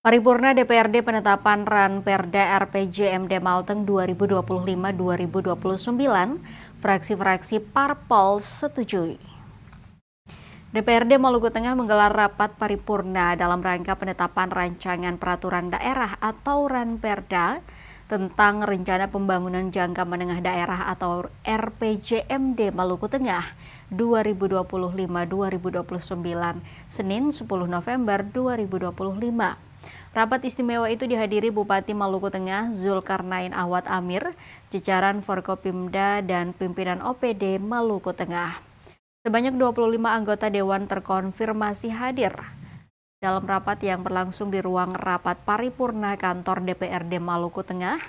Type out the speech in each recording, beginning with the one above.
Paripurna DPRD penetapan Ranperda RPJMD Malteng 2025-2029, fraksi-fraksi parpol setujui. DPRD Maluku Tengah menggelar rapat paripurna dalam rangka penetapan rancangan peraturan daerah atau Ranperda tentang rencana pembangunan jangka menengah daerah atau RPJMD Maluku Tengah 2025-2029, Senin 10 November 2025. Rapat istimewa itu dihadiri Bupati Maluku Tengah Zulkarnain Ahwad Amir, jajaran Forkopimda dan pimpinan OPD Maluku Tengah. Sebanyak 25 anggota dewan terkonfirmasi hadir dalam rapat yang berlangsung di ruang rapat paripurna kantor DPRD Maluku Tengah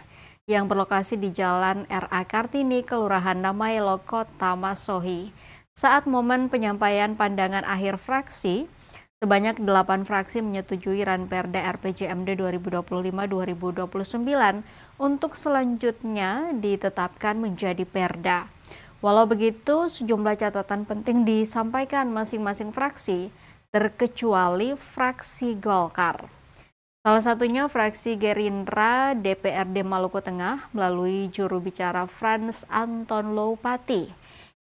yang berlokasi di Jalan R.A. Kartini, Kelurahan Namaelo, Kota Masohi. Saat momen penyampaian pandangan akhir fraksi, sebanyak 8 fraksi menyetujui Ranperda RPJMD 2025-2029 untuk selanjutnya ditetapkan menjadi perda. Walau begitu, sejumlah catatan penting disampaikan masing-masing fraksi, terkecuali fraksi Golkar. Salah satunya fraksi Gerindra DPRD Maluku Tengah melalui juru bicara Frans Anton Loupati.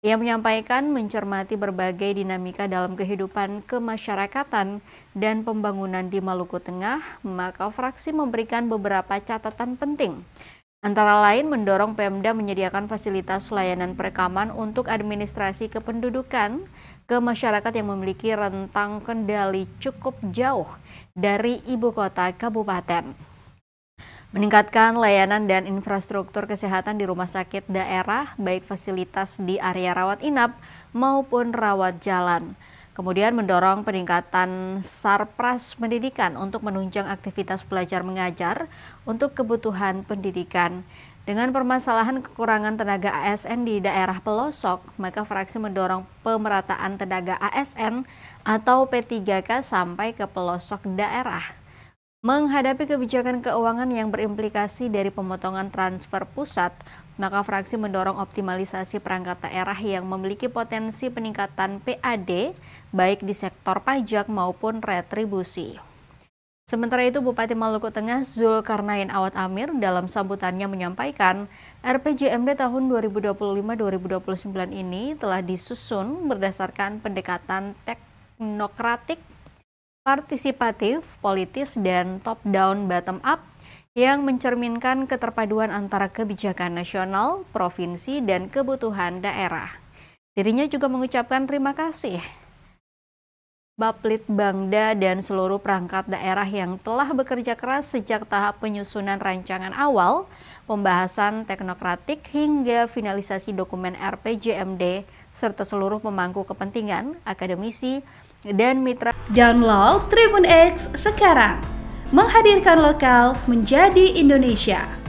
Ia menyampaikan mencermati berbagai dinamika dalam kehidupan kemasyarakatan dan pembangunan di Maluku Tengah, maka fraksi memberikan beberapa catatan penting. Antara lain mendorong Pemda menyediakan fasilitas layanan perekaman untuk administrasi kependudukan ke masyarakat yang memiliki rentang kendali cukup jauh dari ibu kota kabupaten. Meningkatkan layanan dan infrastruktur kesehatan di rumah sakit daerah, baik fasilitas di area rawat inap maupun rawat jalan. Kemudian mendorong peningkatan sarpras pendidikan untuk menunjang aktivitas belajar mengajar untuk kebutuhan pendidikan. Dengan permasalahan kekurangan tenaga ASN di daerah pelosok, maka fraksi mendorong pemerataan tenaga ASN atau P3K sampai ke pelosok daerah. Menghadapi kebijakan keuangan yang berimplikasi dari pemotongan transfer pusat, maka fraksi mendorong optimalisasi perangkat daerah yang memiliki potensi peningkatan PAD, baik di sektor pajak maupun retribusi. Sementara itu, Bupati Maluku Tengah Zulkarnain Ahwad Amir dalam sambutannya menyampaikan RPJMD tahun 2025-2029 ini telah disusun berdasarkan pendekatan teknokratik, partisipatif, politis, dan top-down bottom-up yang mencerminkan keterpaduan antara kebijakan nasional, provinsi, dan kebutuhan daerah. Dirinya juga mengucapkan terima kasih Baplitbangda dan seluruh perangkat daerah yang telah bekerja keras sejak tahap penyusunan rancangan awal, pembahasan teknokratik hingga finalisasi dokumen RPJMD, serta seluruh pemangku kepentingan, akademisi, dan mitra. Download Tribun X sekarang, menghadirkan lokal menjadi Indonesia.